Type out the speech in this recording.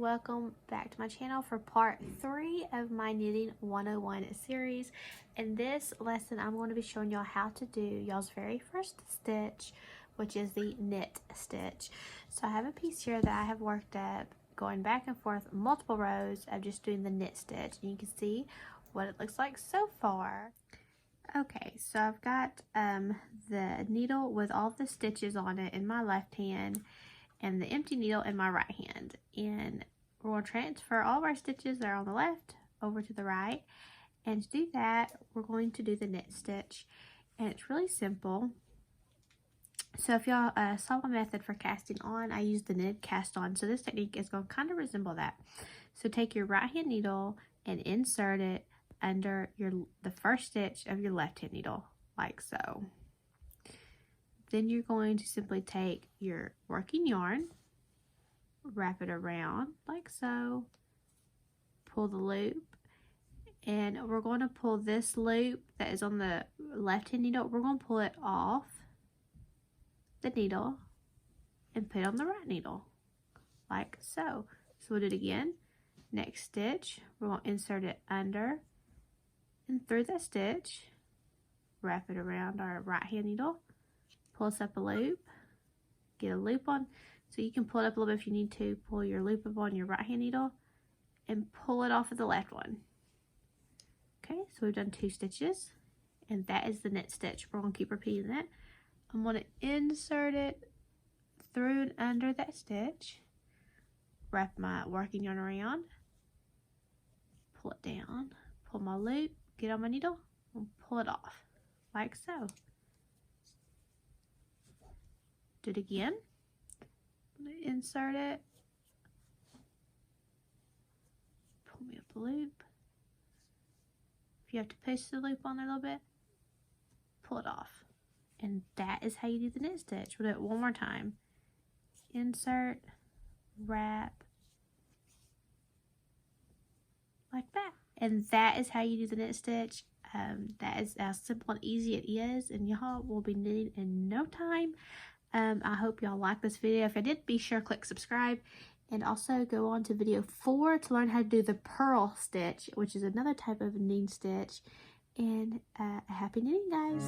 welcome back to my channel for part 3 of my Knitting 101 series. In this lesson, I'm going to be showing y'all how to do y'all's very first stitch, which is the knit stitch. So I have a piece here that I have worked up, going back and forth multiple rows of just doing the knit stitch, and you can see what it looks like so far. Okay, so I've got the needle with all the stitches on it in my left hand and the empty needle in my right hand, and we're going to transfer all of our stitches that are on the left over to the right. And to do that, we're going to do the knit stitch, and it's really simple. So if y'all saw my method for casting on, I used the knit cast on, so this technique is going to kind of resemble that. So take your right hand needle and insert it under the first stitch of your left hand needle, like so. Then you're going to simply take your working yarn, wrap it around like so, pull the loop, and we're going to pull this loop that is on the left hand needle, we're going to pull it off the needle and put it on the right needle, like so. So we'll do it again. Next stitch, we're going to insert it under and through that stitch, wrap it around our right hand needle, pull us up a loop, get a loop on, so you can pull it up a little bit if you need to, pull your loop up on your right hand needle and pull it off of the left one. Okay, so we've done 2 stitches, and that is the knit stitch. We're going to keep repeating that. I'm going to insert it through and under that stitch, wrap my working yarn around, pull it down, pull my loop, get on my needle, and pull it off like so. Do it again. Insert it, pull me up the loop. If you have to push the loop on there a little bit, pull it off. And that is how you do the knit stitch. We'll do it one more time. Insert, wrap, like that. And that is how you do the knit stitch. That is how simple and easy it is, and y'all will be knitting in no time. I hope y'all like this video. If I did, be sure to click subscribe, and also go on to video 4 to learn how to do the purl stitch, which is another type of knitting stitch. And happy knitting, guys.